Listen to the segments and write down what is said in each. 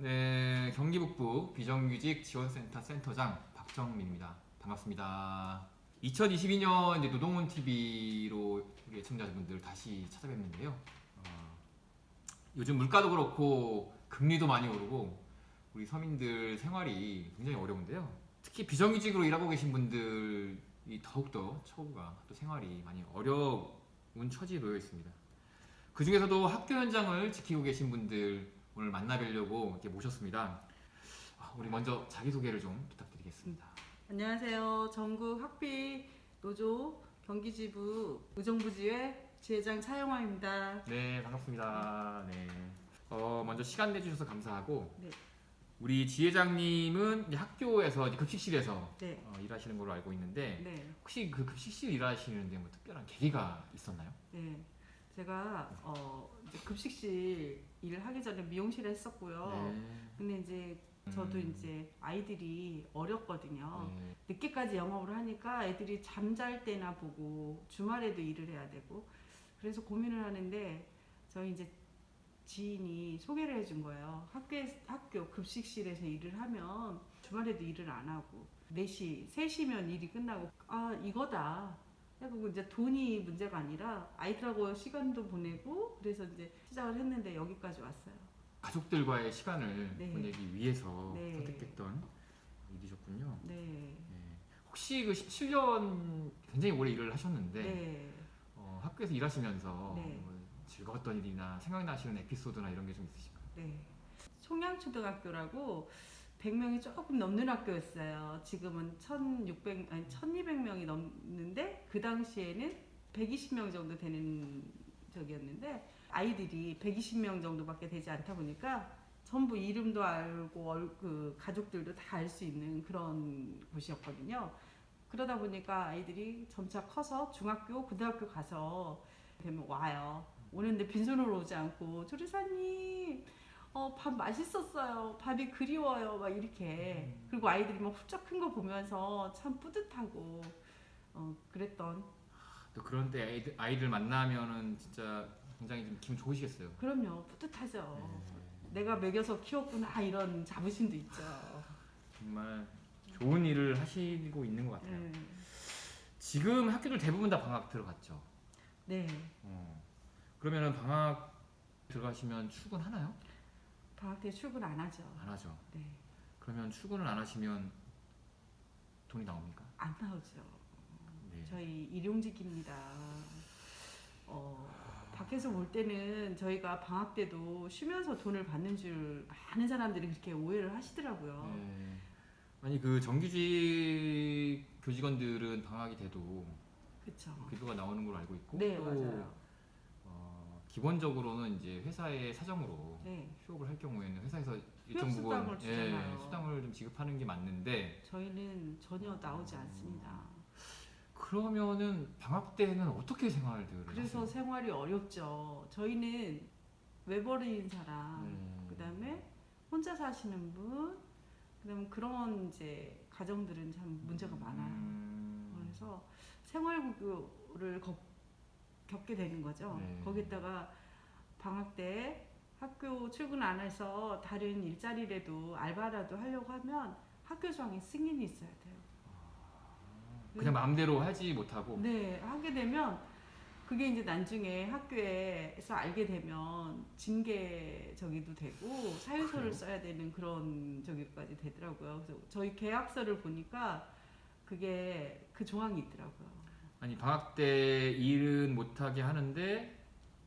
네, 경기 북부 비정규직 지원센터 센터장 박정민입니다. 반갑습니다. 2022년 이제 노동운 TV로 우리 애청자분들 다시 찾아뵙는데요. 요즘 물가도 그렇고 금리도 많이 오르고 우리 서민들 생활이 굉장히 어려운데요. 특히 비정규직으로 일하고 계신 분들이 더욱더 처우가 또 생활이 많이 어려운 처지에 놓여 있습니다. 그 중에서도 학교 현장을 지키고 계신 분들 오늘 만나뵈려고 이렇게 모셨습니다. 우리 먼저 자기소개를 좀 부탁드리겠습니다. 안녕하세요. 전국 학비 노조 경기지부 의정부지회 지회장 차영화입니다. 네, 반갑습니다. 네. 먼저 시간 내주셔서 감사하고 네. 우리 지회장님은 이제 학교에서 이제 급식실에서 네. 일하시는 걸로 알고 있는데 네. 혹시 그 급식실 일하시는데 뭐 특별한 계기가 있었나요? 네. 제가 이제 급식실 일을 하기 전에 미용실에 했었고요. 네. 근데 이제 저도 이제 아이들이 어렸거든요. 네. 늦게까지 영업을 하니까 애들이 잠잘 때나 보고 주말에도 일을 해야 되고 그래서 고민을 하는데 저희 이제 지인이 소개를 해준 거예요. 학교 급식실에서 일을 하면 주말에도 일을 안 하고 4시, 3시면 일이 끝나고 이거다. 그리고 이제 돈이 문제가 아니라 아이들하고 시간도 보내고 그래서 이제 시작을 했는데 여기까지 왔어요. 가족들과의 시간을 네. 보내기 위해서 네. 선택했던 일이셨군요. 네. 네. 혹시 그 17년 굉장히 오래 일을 하셨는데 네. 학교에서 일하시면서 네. 뭐 즐거웠던 일이나 생각나시는 에피소드나 이런 게 좀 있으실까요? 네. 송양초등학교라고 100명이 조금 넘는 학교였어요. 지금은 1200명이 넘는데 그 당시에는 120명 정도 되는 적이었는데 아이들이 120명 정도밖에 되지 않다 보니까 전부 이름도 알고 그 가족들도 다 알 수 있는 그런 곳이었거든요. 그러다 보니까 아이들이 점차 커서 중학교, 고등학교 가서 되면 와요. 오는데 빈손으로 오지 않고 조리사님 밥 맛있었어요. 밥이 그리워요. 막 이렇게. 그리고 아이들이 막 훌쩍 큰 거 보면서 참 뿌듯하고 그랬던. 또 그런 때 아이들 만나면은 진짜 굉장히 좀 기분 좋으시겠어요. 그럼요. 뿌듯하죠. 네. 내가 먹여서 키웠구나 이런 자부심도 있죠. 정말 좋은 일을 하시고 있는 것 같아요. 네. 지금 학교들 대부분 다 방학 들어갔죠. 네. 그러면은 방학 들어가시면 출근하나요? 방학 때 출근 안 하죠. 안 하죠. 네. 그러면 출근을 안 하시면 돈이 나옵니까? 안 나오죠. 네. 저희 일용직입니다. 밖에서 볼 때는 저희가 방학 때도 쉬면서 돈을 받는 줄 많은 사람들이 그렇게 오해를 하시더라고요. 네. 아니 그 정규직 교직원들은 방학이 돼도 그렇죠. 급여가 나오는 걸로 알고 있고 네, 또 맞아요. 기본적으로는 이제 회사의 사정으로 네. 휴업을 할 경우에는 회사에서 일정 부분 수당을 주잖아요. 수당을 좀 지급하는 게 맞는데 저희는 전혀 나오지 않습니다. 그러면은 방학 때는 어떻게 생활들을 그래서 하세요? 생활이 어렵죠. 저희는 외벌이인 사람, 그다음에 혼자 사시는 분, 그다음에 그런 이제 가정들은 참 문제가 많아요. 그래서 생활고교를 겪게 되는 거죠. 네. 거기다가 방학 때 학교 출근 안 해서 다른 일자리라도 알바라도 하려고 하면 학교장에 승인이 있어야 돼요. 그냥 마음대로 하지 못하고 네, 하게 되면 그게 이제 나중에 학교에서 알게 되면 징계적이도 되고 사유서를 그래요? 써야 되는 그런 저기까지 되더라고요. 그래서 저희 계약서를 보니까 그게 그 조항이 있더라고요. 아니 방학 때 일은 못하게 하는데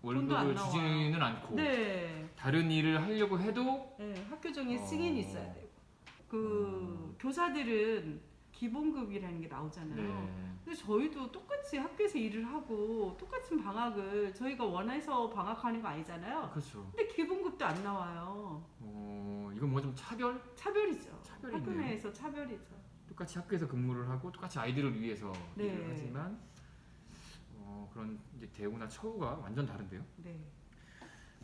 돈도 안 월급을 나와요. 주지는 않고 네, 다른 일을 하려고 해도 네 학교정에 승인이 있어야 되고 그 교사들은 기본급이라는 게 나오잖아요. 네. 근데 저희도 똑같이 학교에서 일을 하고 똑같은 방학을 저희가 원해서 방학하는 거 아니잖아요. 그렇죠. 근데 기본급도 안 나와요. 이건 뭐 좀 차별이네요. 차별이죠. 차별이 학교 있네요. 내에서 차별이죠. 똑같이 학교에서 근무를 하고 똑같이 아이들을 위해서 네. 일을 하지만 그런 이제 대우나 처우가 완전 다른데요. 네.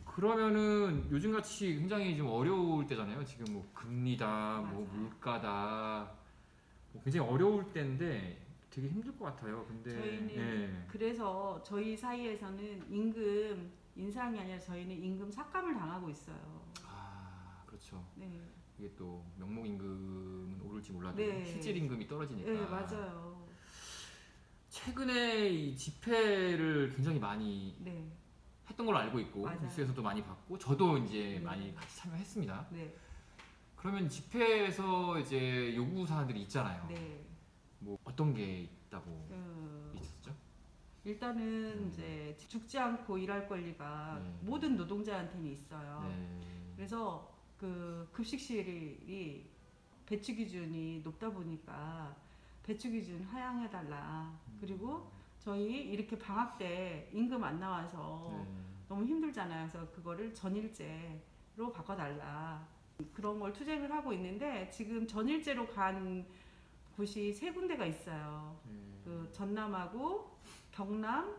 그러면은 요즘같이 굉장히 좀 어려울 때잖아요. 지금 뭐 금리다, 뭐 맞아요. 물가다, 뭐 굉장히 어려울 때인데 되게 힘들 것 같아요. 근데 저희는 그래서 저희 사이에서는 임금 인상이 아니라 저희는 임금 삭감을 당하고 있어요. 그렇죠. 그렇죠. 네. 이게 또 명목 임금은 오를지 몰라도 네. 실질 임금이 떨어지니까. 네, 맞아요. 최근에 이 집회를 굉장히 많이 네. 했던 걸로 알고 있고 맞아요. 뉴스에서도 많이 봤고 저도 이제 네. 많이 같이 참여했습니다. 네. 그러면 집회에서 이제 요구 사항들이 있잖아요. 네. 뭐 어떤 게 있다고 그 있었죠? 일단은 이제 죽지 않고 일할 권리가 네. 모든 노동자한테는 있어요. 네. 그래서 그 급식실이 배출 기준이 높다 보니까 배출 기준 하향해달라. 그리고 저희 이렇게 방학 때 임금 안 나와서 네. 너무 힘들잖아요. 그래서 그거를 전일제로 바꿔달라. 그런 걸 투쟁을 하고 있는데 지금 전일제로 간 곳이 세 군데가 있어요. 네. 그 전남하고 경남,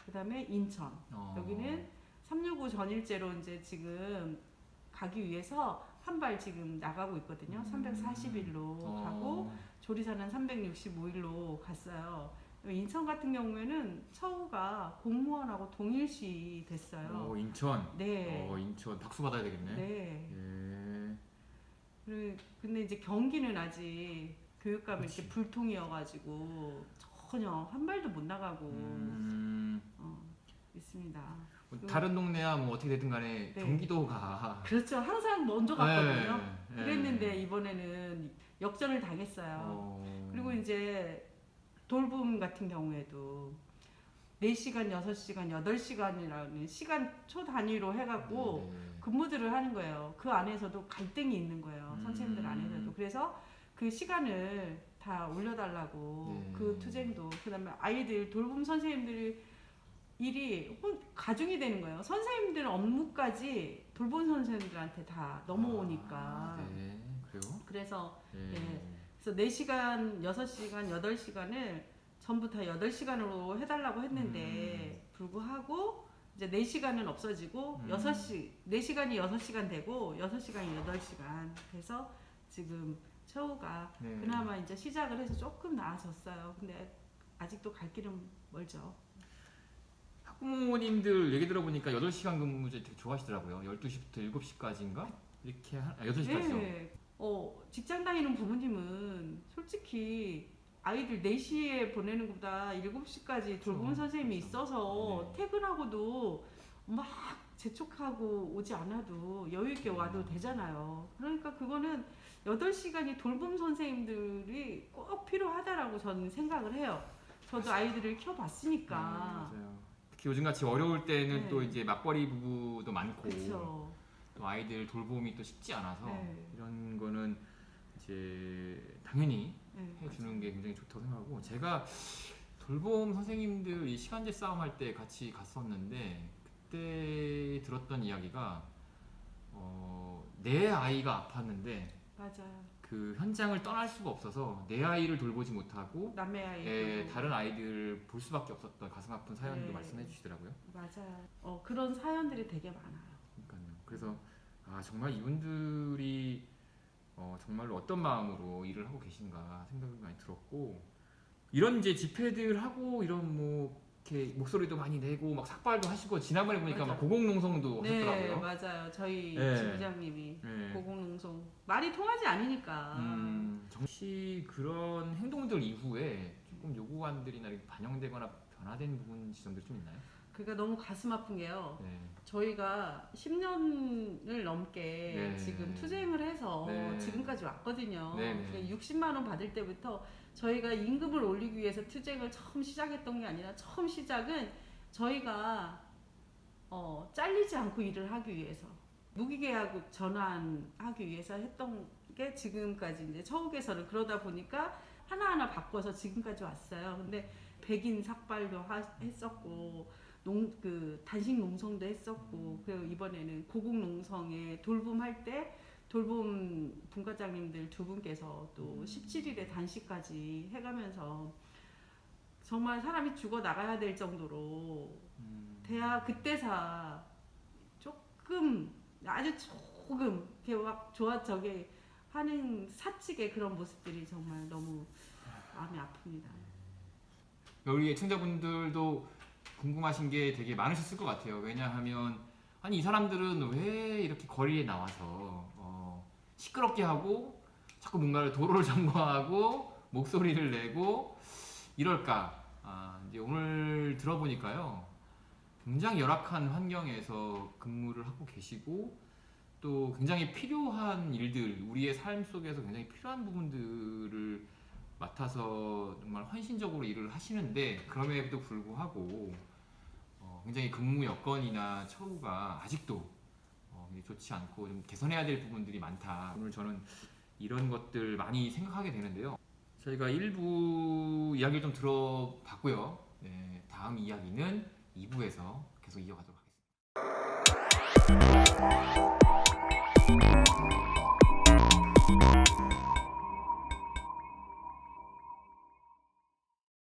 그다음에 인천. 여기는 365 전일제로 이제 지금 가기 위해서 한 발 지금 나가고 있거든요. 340일로 가고 조리사는 365일로 갔어요. 인천 같은 경우에는 처우가 공무원하고 동일시 됐어요. 인천. 네. 인천 박수 받아야 되겠네. 네. 예. 근데 이제 경기는 아직 교육감이 그치. 이렇게 불통이어가지고 전혀 한 발도 못 나가고 있습니다. 뭐 다른 동네야 뭐 어떻게 되든 간에 네. 경기도가 그렇죠. 항상 먼저 갔거든요. 네. 그랬는데 이번에는 역전을 당했어요. 그리고 이제 돌봄 같은 경우에도 4시간, 6시간, 8시간이라는 시간 초 단위로 해갖고 근무들을 하는 거예요. 그 안에서도 갈등이 있는 거예요. 선생님들 안에서도. 그래서 그 시간을 다 올려달라고 그 투쟁도. 그다음에 아이들 돌봄 선생님들이 일이 가중이 되는 거예요. 선생님들 업무까지 돌봄 선생님들한테 다 넘어오니까. 네. 그래요? 그래서 네. 그래서 4시간, 6시간, 8시간을 전부 다 8시간으로 해달라고 했는데 불구하고 이제 4시간은 없어지고 4시간이 6시간 되고 6시간이 8시간. 그래서 지금 처우가 그나마 이제 시작을 해서 조금 나아졌어요. 근데 아직도 갈 길은 멀죠. 학부모님들 얘기 들어보니까 8시간 근무제 되게 좋아하시더라고요. 12시부터 7시까지인가? 이렇게 8시까지죠. 네. 직장 다니는 부모님은 솔직히 아이들 4시에 보내는 것보다 7시까지 돌봄 그렇죠. 선생님이 그렇죠. 있어서 퇴근하고도 막 재촉하고 오지 않아도 여유 있게 와도 되잖아요. 그러니까 그거는 8시간이 돌봄 선생님들이 꼭 필요하다라고 저는 생각을 해요. 저도 아이들을 키워봤으니까. 맞아요. 특히 요즘같이 어려울 때는 네. 또 이제 맞벌이 부부도 많고 그렇죠. 또 아이들 돌봄이 또 쉽지 않아서 네. 이런 거는 이제 당연히 네, 해주는 게 굉장히 좋다고 생각하고 제가 돌봄 선생님들 이 시간제 싸움 할 때 같이 갔었는데 그때 들었던 이야기가 내 아이가 아팠는데 맞아요. 그 현장을 떠날 수가 없어서 내 아이를 돌보지 못하고 남의 아이. 다른 아이들 볼 수밖에 없었던 가슴 아픈 사연도 네. 말씀해 주시더라고요. 맞아요. 그런 사연들이 되게 많아요. 그러니까요. 그래서 정말 이분들이 정말로 어떤 마음으로 일을 하고 계신가 생각이 많이 들었고 이런 이제 집회들 하고 이런 뭐 이렇게 목소리도 많이 내고 막 삭발도 하시고 지난번에 보니까 맞아. 막 고공농성도 네, 하셨더라고요. 맞아요. 저희 네. 지부장님이 네. 고공농성 말이 통하지 않으니까. 혹시 그런 행동들 이후에 조금 요구안들이나 이렇게 반영되거나 변화된 부분 지점들이 좀 있나요? 그러니까 너무 가슴 아픈 게요. 네. 저희가 10년을 넘게 네. 지금 투쟁을 해서 네. 지금까지 왔거든요. 네, 네. 그러니까 60만 원 받을 때부터 저희가 임금을 올리기 위해서 투쟁을 처음 시작했던 게 아니라 처음 시작은 저희가 잘리지 않고 일을 하기 위해서 무기계약국 전환하기 위해서 했던 게 지금까지 이제 처우 개선을 그러다 보니까 하나하나 바꿔서 지금까지 왔어요. 근데 백인 삭발도 했었고 단식 농성도 했었고 그리고 이번에는 고국 농성에 돌봄할 때 돌봄 분과장님들 두 분께서 또 17일에 단식까지 해가면서 정말 사람이 죽어 나가야 될 정도로 대학 그때사 조금 아주 조금 이렇게 막 저게 하는 사측의 그런 모습들이 정말 너무 마음이 아픕니다. 우리 애청자분들도 궁금하신 게 되게 많으셨을 것 같아요. 왜냐하면 아니 이 사람들은 왜 이렇게 거리에 나와서 시끄럽게 하고 자꾸 뭔가를 도로를 점거하고 목소리를 내고 이럴까? 이제 오늘 들어보니까요. 굉장히 열악한 환경에서 근무를 하고 계시고 또 굉장히 필요한 일들, 우리의 삶 속에서 굉장히 필요한 부분들을 맡아서 정말 헌신적으로 일을 하시는데 그럼에도 불구하고 굉장히 근무 여건이나 처우가 아직도 좋지 않고 좀 개선해야 될 부분들이 많다. 오늘 저는 이런 것들 많이 생각하게 되는데요. 저희가 1부 이야기를 좀 들어봤고요. 네, 다음 이야기는 2부에서 계속 이어가도록 하겠습니다.